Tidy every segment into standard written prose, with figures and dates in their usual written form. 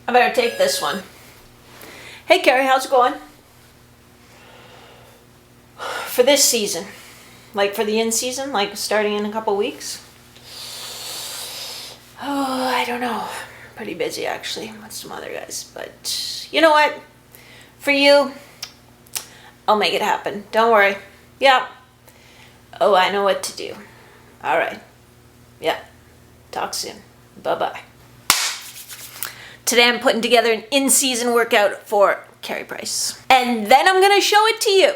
I better take this one. Hey Carey, how's it going? For this season, like for the in-season, like starting in a couple weeks? Oh, I don't know. Pretty busy actually with some other guys, but you know what? For you, I'll make it happen. Don't worry. Yeah. Oh, I know what to do. All right. Yeah. Talk soon. Bye-bye. Today I'm putting together an in-season workout for Carey Price. And then I'm going to show it to you.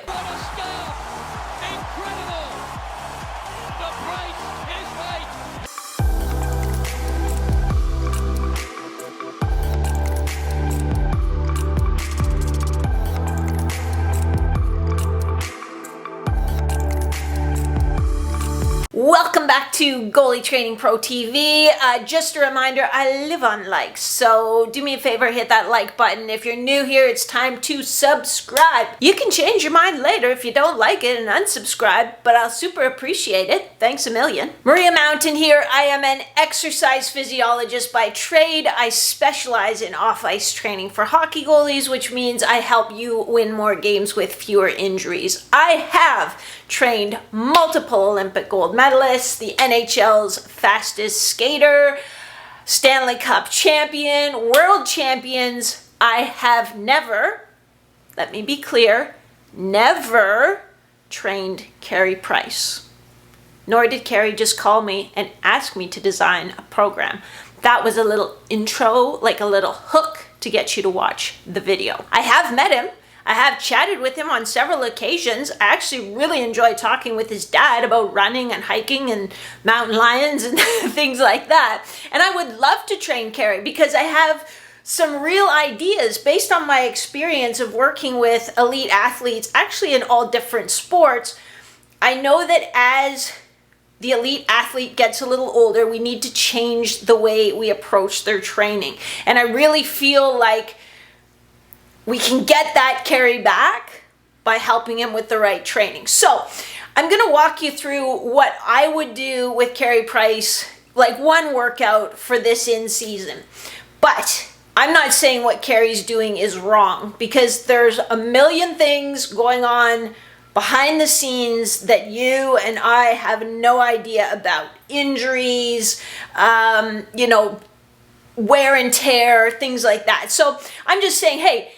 Welcome back to Goalie Training Pro TV. Just a reminder, I live on likes, so do me a favor, hit that like button. If you're new here, it's time to subscribe. You can change your mind later if you don't like it and unsubscribe, but I'll super appreciate it. Thanks a million. Maria Mountain here. I am an exercise physiologist by trade. I specialize in off-ice training for hockey goalies, which means I help you win more games with fewer injuries. I have trained multiple Olympic gold medalists, the NHL's fastest skater, Stanley Cup champion, world champions. I have never, let me be clear, never trained Carey Price. Nor did Carey just call me and ask me to design a program. That was a little intro, like a little hook to get you to watch the video. I have met him. I have chatted with him on several occasions. I actually really enjoy talking with his dad about running and hiking and mountain lions and things like that. And I would love to train Carey because I have some real ideas based on my experience of working with elite athletes, actually in all different sports. I know that as the elite athlete gets a little older, we need to change the way we approach their training. And I really feel like we can get that Carey back by helping him with the right training. So I'm going to walk you through what I would do with Carey Price, like one workout for this in-season. But I'm not saying what Carey's doing is wrong, because there's a million things going on behind the scenes that you and I have no idea about. Injuries, wear and tear, things like that. So I'm just saying, hey,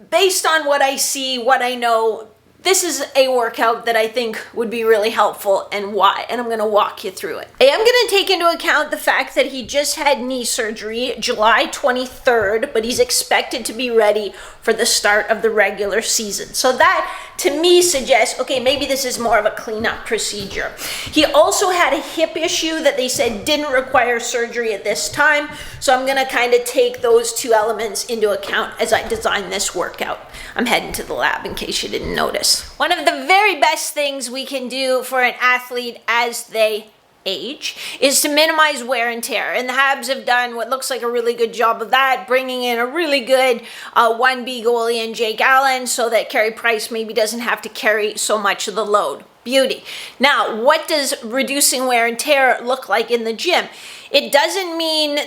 based on what I see, what I know, this is a workout that I think would be really helpful, and why, and I'm going to walk you through it. I am going to take into account the fact that he just had knee surgery July 23rd, but he's expected to be ready for the start of the regular season. So that, to me, suggests, okay, maybe this is more of a cleanup procedure. He also had a hip issue that they said didn't require surgery at this time, so I'm going to kind of take those two elements into account as I design this workout. I'm heading to the lab in case you didn't notice. One of the very best things we can do for an athlete as they age is to minimize wear and tear. And the Habs have done what looks like a really good job of that, bringing in a really good 1B goalie in Jake Allen so that Carey Price maybe doesn't have to carry so much of the load. Beauty. Now, what does reducing wear and tear look like in the gym? It doesn't mean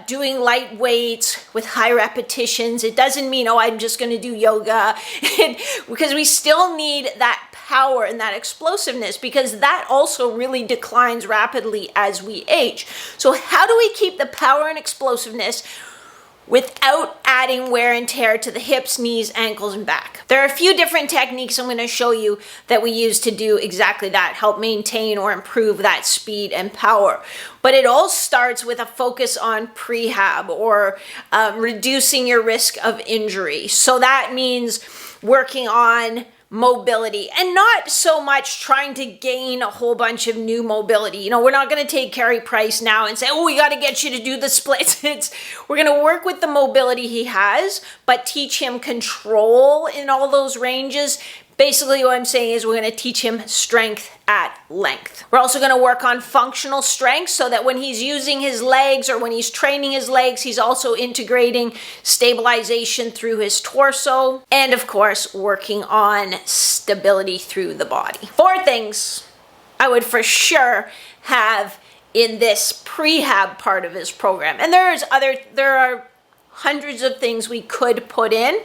doing light weights with high repetitions. It doesn't mean, oh, I'm just going to do yoga. Because we still need that power and that explosiveness, because that also really declines rapidly as we age. So how do we keep the power and explosiveness without adding wear and tear to the hips, knees, ankles, and back? There are a few different techniques I'm going to show you that we use to do exactly that, help maintain or improve that speed and power. But it all starts with a focus on prehab, or reducing your risk of injury. So that means working on mobility, and not so much trying to gain a whole bunch of new mobility. You know, we're not going to take Carey Price now and say, oh, we got to get you to do the splits. We're going to work with the mobility he has, but teach him control in all those ranges. Basically, what I'm saying is we're going to teach him strength at length. We're also going to work on functional strength so that when he's using his legs or when he's training his legs, he's also integrating stabilization through his torso. And of course, working on stability through the body. 4 things I would for sure have in this prehab part of his program. And there are hundreds of things we could put in.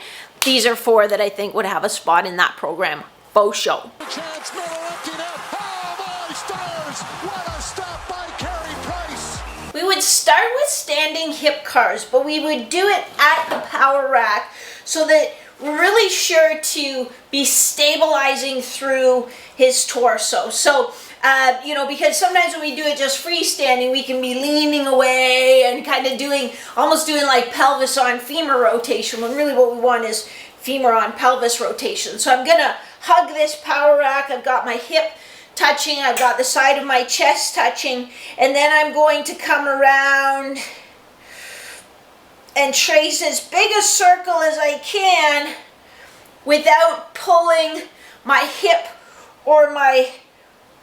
These are 4 that I think would have a spot in that program. Faux show. Chance, middle, empty net. Oh my stars! What a stop by Carey Price! We would start with standing hip cars, but we would do it at the power rack so that we're really sure to be stabilizing through his torso. So, because sometimes when we do it just freestanding, we can be leaning away and kind of almost doing like pelvis on femur rotation, when really what we want is femur on pelvis rotation. So I'm gonna hug this power rack. I've got my hip touching, I've got the side of my chest touching, and then I'm going to come around and trace as big a circle as I can without pulling my hip or my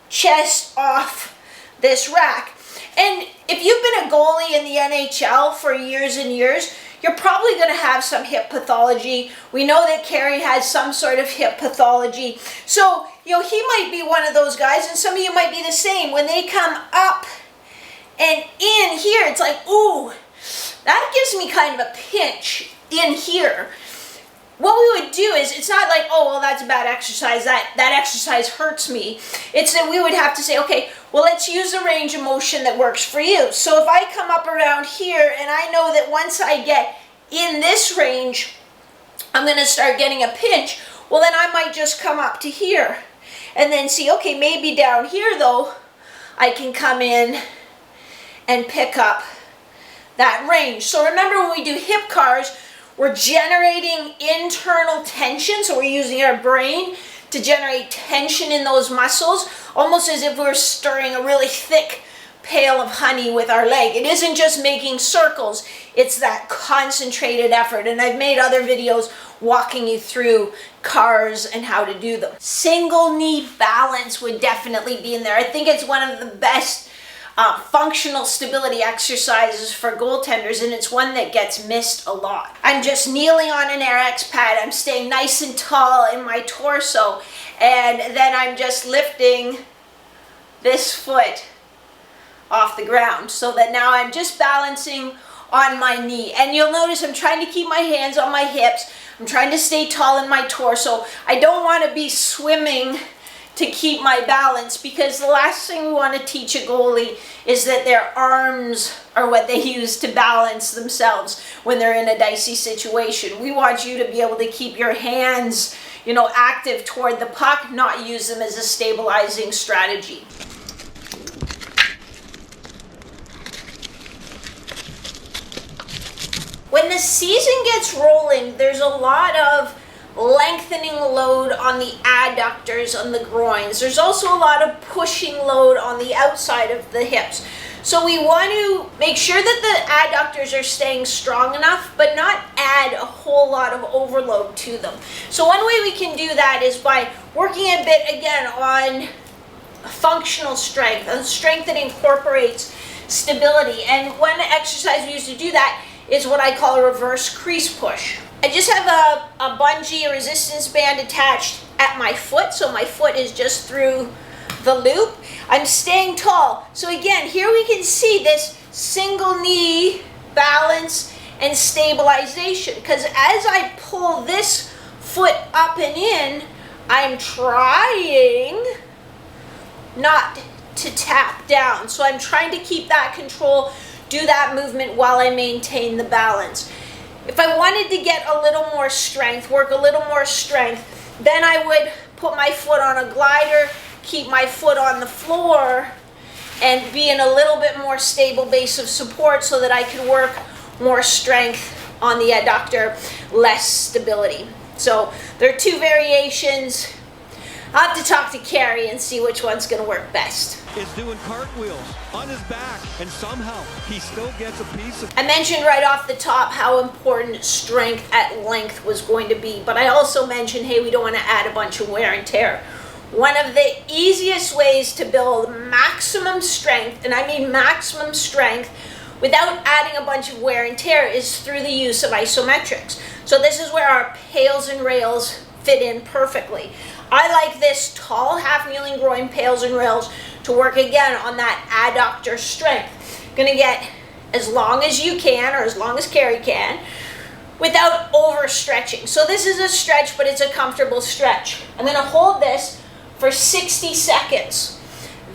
chest off this rack. And if you've been a goalie in the NHL for years and years, you're probably going to have some hip pathology. We know that Carey has some sort of hip pathology. So, he might be one of those guys, and some of you might be the same. When they come up and in here, it's like, ooh, that gives me kind of a pinch in here. What we would do is, it's not like, oh, well, that's a bad exercise. That exercise hurts me. It's that we would have to say, okay, well, let's use a range of motion that works for you. So if I come up around here and I know that once I get in this range, I'm going to start getting a pinch, well, then I might just come up to here and then see, okay, maybe down here, though, I can come in and pick up that range. So remember, when we do hip cars, we're generating internal tension, so we're using our brain to generate tension in those muscles, almost as if we're stirring a really thick pail of honey with our leg. It isn't just making circles, it's that concentrated effort. And I've made other videos walking you through cars and how to do them. Single knee balance would definitely be in there. I think it's one of the best functional stability exercises for goaltenders, and it's one that gets missed a lot. I'm just kneeling on an RX pad. I'm staying nice and tall in my torso, and then I'm just lifting this foot off the ground so that now I'm just balancing on my knee. And you'll notice I'm trying to keep my hands on my hips. I'm trying to stay tall in my torso. I don't want to be swimming to keep my balance, because the last thing we want to teach a goalie is that their arms are what they use to balance themselves when they're in a dicey situation. We want you to be able to keep your hands, active toward the puck, not use them as a stabilizing strategy. When the season gets rolling, there's a lot of lengthening load on the adductors on the groins. There's also a lot of pushing load on the outside of the hips. So we want to make sure that the adductors are staying strong enough, but not add a whole lot of overload to them. So one way we can do that is by working a bit, again, on functional strength, and strength that incorporates stability. And one exercise we use to do that is what I call a reverse crease push. I just have a bungee, a resistance band attached at my foot, so my foot is just through the loop. I'm staying tall. So again, here we can see this single knee balance and stabilization, because as I pull this foot up and in, I'm trying not to tap down. So I'm trying to keep that control, do that movement while I maintain the balance. If I wanted to get a little more strength, work a little more strength, then I would put my foot on a glider, keep my foot on the floor, and be in a little bit more stable base of support so that I could work more strength on the adductor, less stability. So there are 2 variations. I'll have to talk to Carey and see which one's going to work best. Is doing cartwheels on his back, and somehow he still gets a piece of... I mentioned right off the top how important strength at length was going to be, but I also mentioned, hey, we don't want to add a bunch of wear and tear. One of the easiest ways to build maximum strength, and I mean maximum strength, without adding a bunch of wear and tear is through the use of isometrics. So this is where our pails and rails fit in perfectly. I like this tall half-kneeling groin pails and rails to work again on that adductor strength. Gonna get as long as you can, or as long as Carey can, without overstretching. So this is a stretch, but it's a comfortable stretch. I'm gonna hold this for 60 seconds.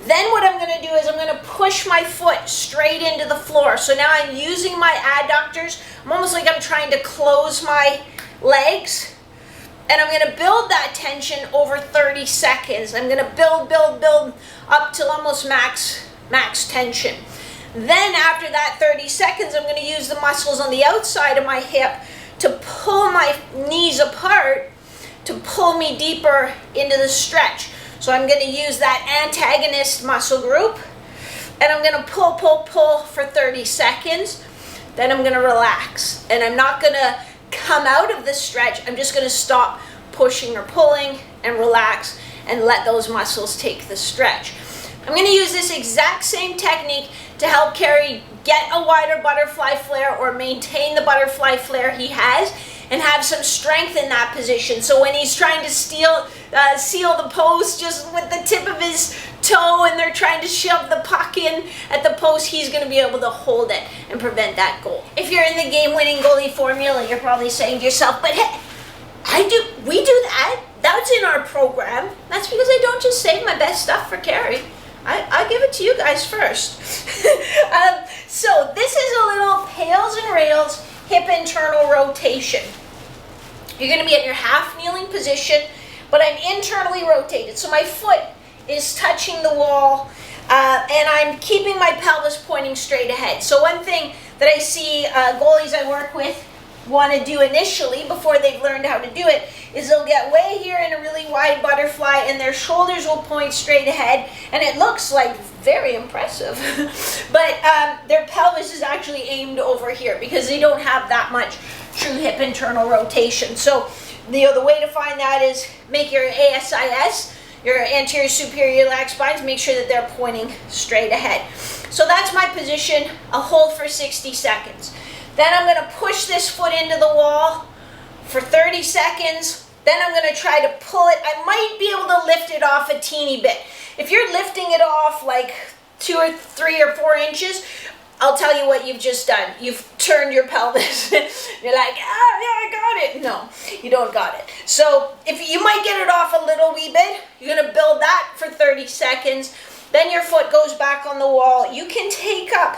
Then what I'm gonna do is I'm gonna push my foot straight into the floor. So now I'm using my adductors. I'm almost like I'm trying to close my legs. And I'm gonna build that tension over 30 seconds. I'm gonna build up till almost max tension. Then after that 30 seconds, I'm gonna use the muscles on the outside of my hip to pull my knees apart to pull me deeper into the stretch. So I'm gonna use that antagonist muscle group and I'm gonna pull for 30 seconds. Then I'm gonna relax and I'm not gonna come out of the stretch. I'm just gonna stop pushing or pulling and relax and let those muscles take the stretch. I'm gonna use this exact same technique to help Carey get a wider butterfly flare or maintain the butterfly flare he has and have some strength in that position. So when he's trying to seal the post just with the tip of his toe and they're trying to shove the puck in at the post, he's going to be able to hold it and prevent that goal. If you're in the game-winning goalie formula, you're probably saying to yourself, but hey, we do that. That's in our program. That's because I don't just save my best stuff for Carey. I give it to you guys first. So this is a little pails and rails hip internal rotation. You're going to be at your half kneeling position, but I'm internally rotated. So my foot is touching the wall and I'm keeping my pelvis pointing straight ahead. So one thing that I see goalies I work with want to do initially before they've learned how to do it is they'll get way here in a really wide butterfly and their shoulders will point straight ahead and it looks like very impressive. But their pelvis is actually aimed over here because they don't have that much true hip internal rotation. So the way to find that is make your ASIS, your anterior superior iliac spines, make sure that they're pointing straight ahead. So that's my position. I'll hold for 60 seconds. Then I'm going to push this foot into the wall for 30 seconds. Then I'm going to try to pull it. I might be able to lift it off a teeny bit. If you're lifting it off like 2 or 3 or 4 inches, I'll tell you what you've just done. You've turned your pelvis. You're like, ah, yeah, I got it. No, you don't got it. So if you might get it off a little wee bit, you're going to build that for 30 seconds. Then your foot goes back on the wall. You can take up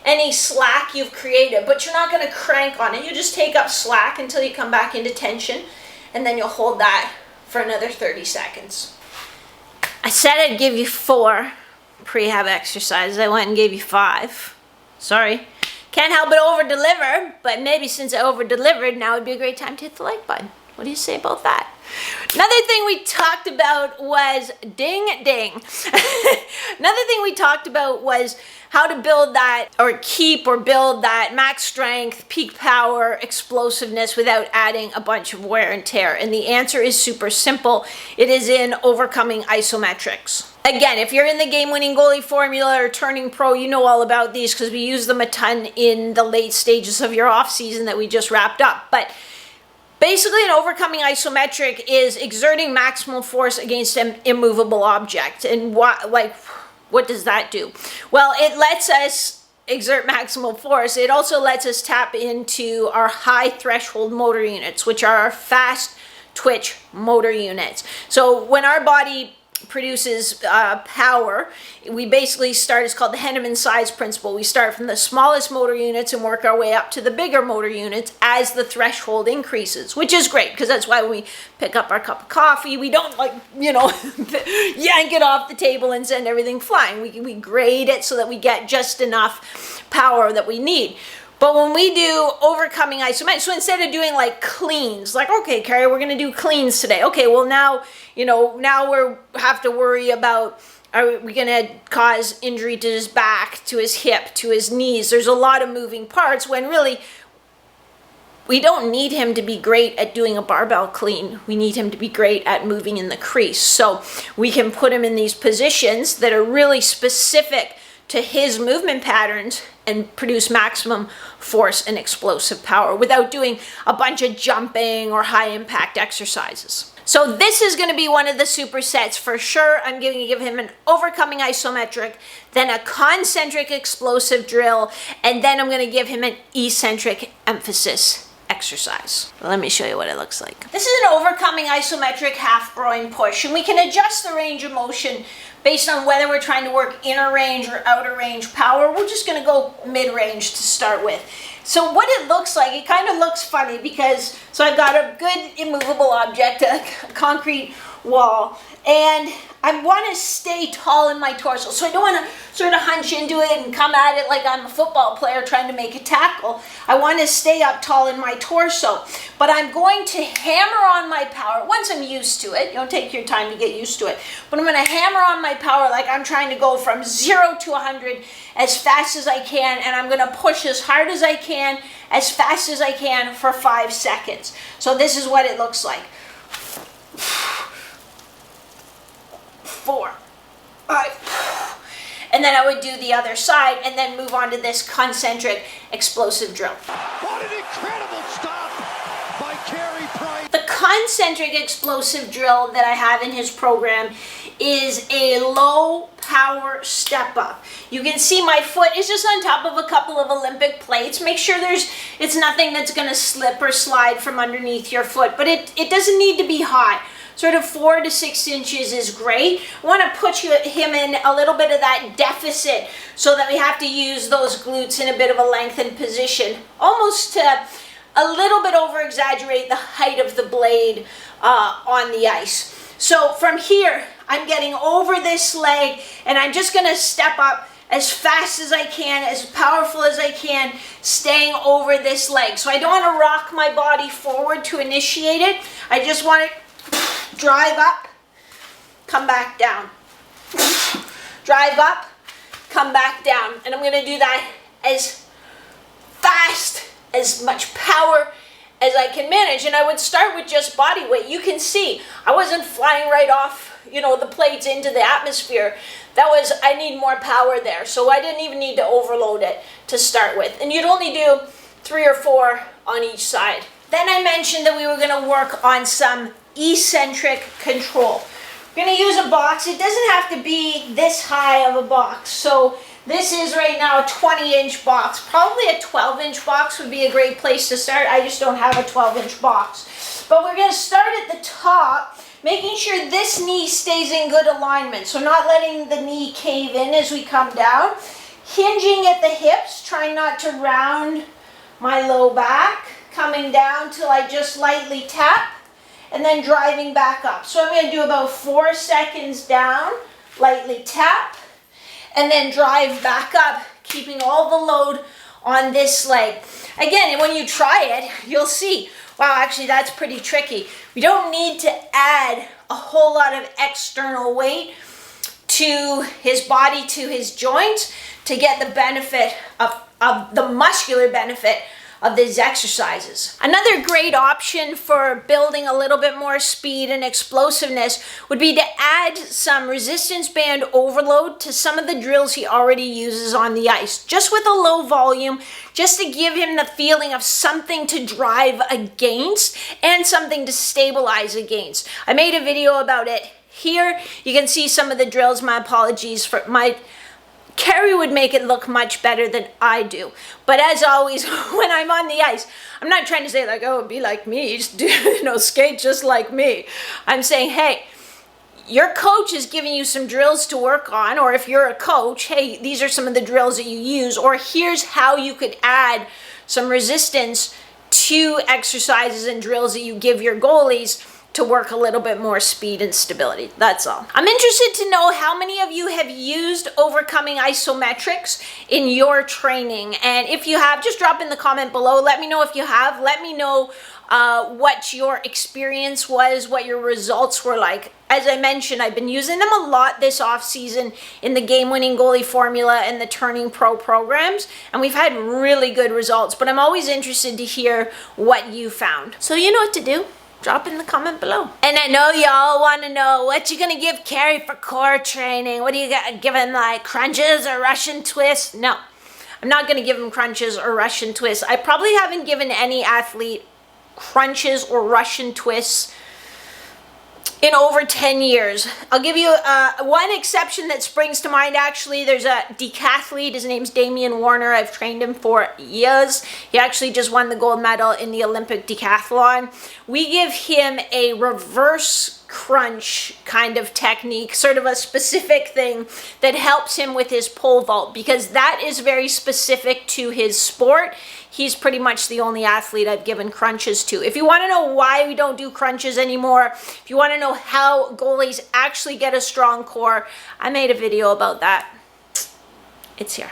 any slack you've created, but you're not going to crank on it. You just take up slack until you come back into tension, and then you'll hold that for another 30 seconds. I said I'd give you 4 prehab exercises. I went and gave you 5. Sorry. Can't help but over-deliver, but maybe since I over-delivered, now would be a great time to hit the like button. What do you say about that? Another thing we talked about was ding. Another thing we talked about was how to build that or keep or build that max strength, peak power, explosiveness without adding a bunch of wear and tear. And the answer is super simple. It is in overcoming isometrics. Again, if you're in the game-winning goalie formula or turning pro, you know all about these because we use them a ton in the late stages of your off season that we just wrapped up. But basically, an overcoming isometric is exerting maximal force against an immovable object. And what does that do? Well, it lets us exert maximal force. It also lets us tap into our high threshold motor units, which are our fast twitch motor units. So when our body produces power, we basically start, it's called the Henneman size principle. We start from the smallest motor units and work our way up to the bigger motor units as the threshold increases, which is great because that's why when we pick up our cup of coffee, we don't yank it off the table and send everything flying. We grade it so that we get just enough power that we need. But when we do overcoming isometrics, so instead of doing like cleans, like, okay, Carey, we're going to do cleans today. Okay, well now we have to worry about, are we going to cause injury to his back, to his hip, to his knees? There's a lot of moving parts when really we don't need him to be great at doing a barbell clean. We need him to be great at moving in the crease. So we can put him in these positions that are really specific to his movement patterns and produce maximum force and explosive power without doing a bunch of jumping or high impact exercises. So this is going to be one of the supersets for sure. I'm going to give him an overcoming isometric, then a concentric explosive drill, and then I'm going to give him an eccentric emphasis exercise. Let me show you what it looks like. This is an overcoming isometric half groin push, and we can adjust the range of motion based on whether we're trying to work inner range or outer range power. We're just going to go mid-range to start with. So what it looks like, it kind of looks funny because, so I've got a good immovable object, a concrete wall, and I want to stay tall in my torso. So I don't want to sort of hunch into it and come at it like I'm a football player trying to make a tackle. I want to stay up tall in my torso. But I'm going to hammer on my power once I'm used to it. You know, take your time to get used to it. But I'm going to hammer on my power like I'm trying to go from 0 to 100 as fast as I can. And I'm going to push as hard as I can, as fast as I can for 5 seconds. So this is what it looks like. 4, 5, and then I would do the other side and then move on to this concentric explosive drill. What an incredible stop by Carey Price. The concentric explosive drill that I have in his program is a low power step up. You can see my foot is just on top of a couple of Olympic plates. Make sure it's nothing that's going to slip or slide from underneath your foot, but it doesn't need to be high. Sort of 4 to 6 inches is great. I want to put him in a little bit of that deficit so that we have to use those glutes in a bit of a lengthened position. Almost to a little bit over exaggerate the height of the blade on the ice. So from here, I'm getting over this leg and I'm just going to step up as fast as I can, as powerful as I can, staying over this leg. So I don't want to rock my body forward to initiate it. I just want to drive up, come back down. Drive up, come back down. And I'm going to do that as fast, as much power as I can manage. And I would start with just body weight. You can see I wasn't flying right off, the plates into the atmosphere. I need more power there. So I didn't even need to overload it to start with. And you'd only do 3 or 4 on each side. Then I mentioned that we were going to work on some eccentric control. We're going to use a box. It doesn't have to be this high of a box. So this is right now a 20-inch box. Probably a 12-inch box would be a great place to start. I just don't have a 12-inch box. But we're going to start at the top, making sure this knee stays in good alignment. So not letting the knee cave in as we come down. Hinging at the hips, trying not to round my low back. Coming down till I just lightly tap. And then driving back up. So I'm going to do about 4 seconds down, lightly tap, and then drive back up, keeping all the load on this leg. Again, when you try it, you'll see, wow, actually that's pretty tricky. We don't need to add a whole lot of external weight to his body, to his joints, to get the benefit of the muscular benefit of these exercises. Another great option for building a little bit more speed and explosiveness would be to add some resistance band overload to some of the drills he already uses on the ice, just with a low volume, just to give him the feeling of something to drive against and something to stabilize against. I made a video about it here. You can see some of the drills. My apologies for Carey would make it look much better than I do. But as always, when I'm on the ice, I'm not trying to say like, oh, be like me, just do, skate just like me. I'm saying, hey, your coach is giving you some drills to work on, or if you're a coach, hey, these are some of the drills that you use, or here's how you could add some resistance to exercises and drills that you give your goalies to work a little bit more speed and stability. That's all. I'm interested to know how many of you have used overcoming isometrics in your training. And if you have, just drop in the comment below. Let me know if you have. Let me know what your experience was, what your results were like. As I mentioned, I've been using them a lot this off season in the game-winning goalie formula and the turning pro programs, and we've had really good results. But I'm always interested to hear what you found. So you know what to do. Drop in the comment below. And I know y'all want to know what you're going to give Carey for core training. What do you got? Give him like crunches or Russian twists? No, I'm not going to give him crunches or Russian twists. I probably haven't given any athlete crunches or Russian twists in over 10 years. I'll give you one exception that springs to mind, actually. There's a decathlete. His name's Damian Warner. I've trained him for years. He actually just won the gold medal in the Olympic decathlon. We give him a reverse crunch kind of technique, sort of a specific thing that helps him with his pole vault, because that is very specific to his sport. He's pretty much the only athlete I've given crunches to. If you want to know why we don't do crunches anymore, if you want to know how goalies actually get a strong core, I made a video about that. It's here.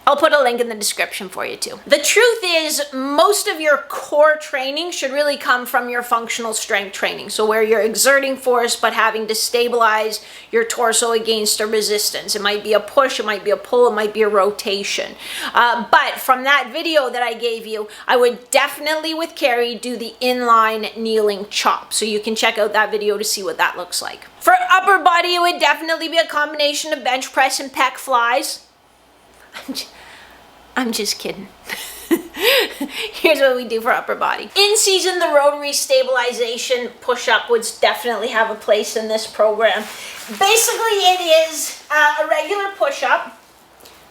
I'll put a link in the description for you too. The truth is, most of your core training should really come from your functional strength training. So where you're exerting force but having to stabilize your torso against a resistance. It might be a push, it might be a pull, it might be a rotation. But from that video that I gave you, I would definitely with Carey do the inline kneeling chop. So you can check out that video to see what that looks like. For upper body, it would definitely be a combination of bench press and pec flies. I'm just kidding. Here's what we do for upper body. In season, the Rotary Stabilization push-up would definitely have a place in this program. Basically, it is a regular push-up,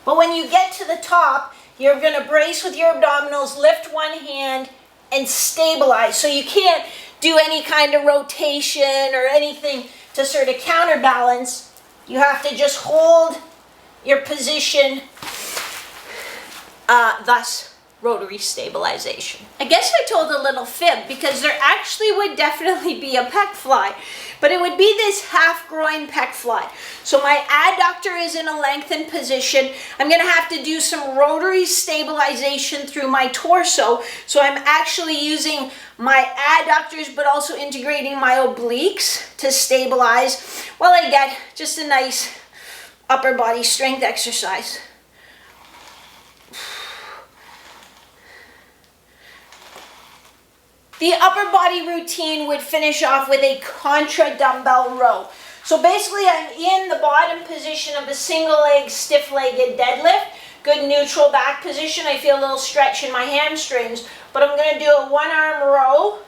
but when you get to the top, you're going to brace with your abdominals, lift one hand, and stabilize. So you can't do any kind of rotation or anything to sort of counterbalance. You have to just hold your position, thus rotary stabilization. I guess I told a little fib, because there actually would definitely be a pec fly, but it would be this half groin pec fly. So my adductor is in a lengthened position. I'm gonna have to do some rotary stabilization through my torso. So I'm actually using my adductors, but also integrating my obliques to stabilize while I get just a nice upper body strength exercise. The upper body routine would finish off with a Contra Dumbbell Row. So basically I'm in the bottom position of a single leg, stiff-legged deadlift. Good neutral back position. I feel a little stretch in my hamstrings, but I'm going to do a one-arm row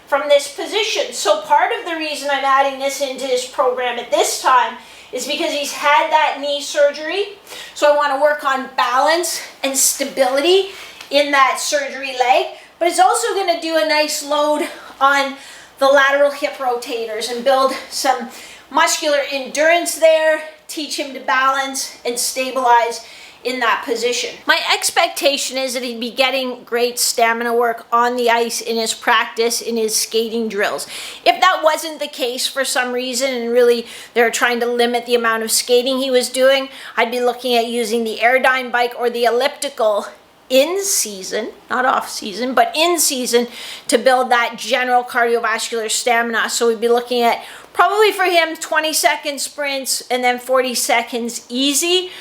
from this position. So part of the reason I'm adding this into his program at this time is because he's had that knee surgery. So I want to work on balance and stability in that surgery leg. But it's also going to do a nice load on the lateral hip rotators and build some muscular endurance there, teach him to balance and stabilize in that position. My expectation is that he'd be getting great stamina work on the ice in his practice, in his skating drills. If that wasn't the case for some reason, and really they're trying to limit the amount of skating he was doing, I'd be looking at using the Airdyne bike or the elliptical in season, not off season, but in season, to build that general cardiovascular stamina. So we'd be looking at probably for him 20-second sprints and then 40 seconds easy,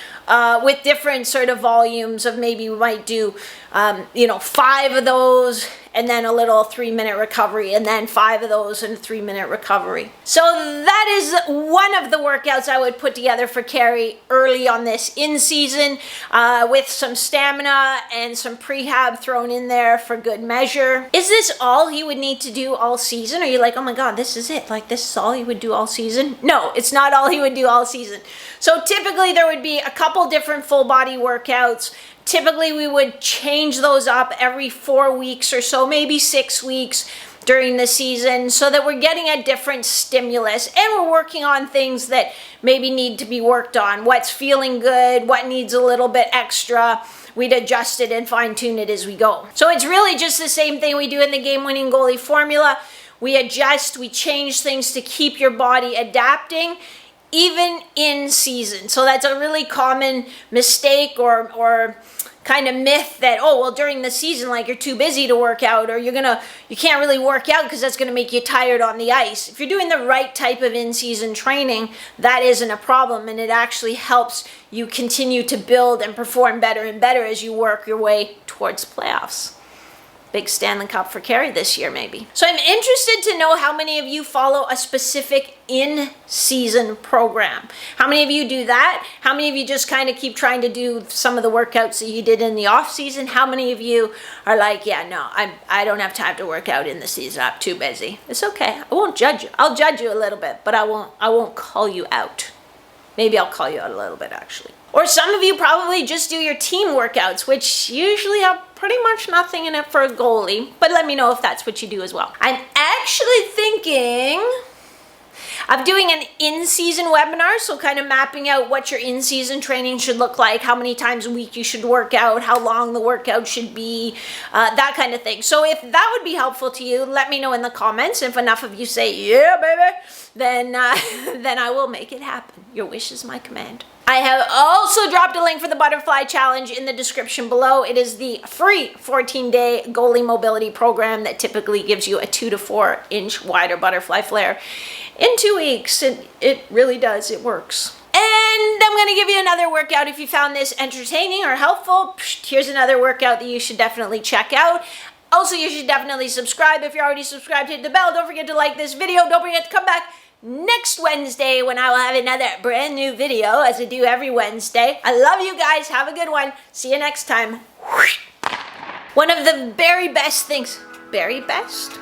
with different sort of volumes of maybe we might do 5 of those and then a little 3-minute recovery, and then 5 of those and a 3-minute recovery. So that is one of the workouts I would put together for Carey early on this in season, with some stamina and some prehab thrown in there for good measure. Is this all he would need to do all season? Are you like, oh my God, this is it? Like, this is all he would do all season? No, it's not all he would do all season. So typically there would be a couple different full body workouts. Typically we would change those up every 4 weeks or so, maybe 6 weeks during the season, so that we're getting a different stimulus and we're working on things that maybe need to be worked on. What's feeling good, what needs a little bit extra. We'd adjust it and fine tune it as we go. So it's really just the same thing we do in the game-winning goalie formula. We adjust, we change things to keep your body adapting, even in season. So that's a really common mistake or kind of myth that, oh, well, during the season, like, you're too busy to work out, or you can't really work out because that's going to make you tired on the ice. If you're doing the right type of in-season training, that isn't a problem, and it actually helps you continue to build and perform better and better as you work your way towards playoffs. big Stanley Cup for Carey this year, maybe. So I'm interested to know how many of you follow a specific in-season program. How many of you do that? How many of you just kind of keep trying to do some of the workouts that you did in the off season? How many of you are like, yeah, no, I don't have time to work out in the season. I'm too busy. It's okay. I won't judge you. I'll judge you a little bit, but I won't call you out. Maybe I'll call you out a little bit, actually. Or some of you probably just do your team workouts, which usually have pretty much nothing in it for a goalie. But let me know if that's what you do as well. I'm actually thinking of doing an in-season webinar, so kind of mapping out what your in-season training should look like, how many times a week you should work out, how long the workout should be, that kind of thing. So if that would be helpful to you, let me know in the comments. If enough of you say, yeah, baby, then I will make it happen. Your wish is my command. I have also dropped a link for the Butterfly Challenge in the description below. It is the free 14-day goalie mobility program that typically gives you a 2 to 4 inch wider butterfly flare in 2 weeks. And it really does. It works. And I'm going to give you another workout if you found this entertaining or helpful. Here's another workout that you should definitely check out. Also, you should definitely subscribe. If you're already subscribed, hit the bell. Don't forget to like this video. Don't forget to come back next Wednesday when I will have another brand new video, as I do every Wednesday. I love you guys. Have a good one. See you next time. One of the very best things, very best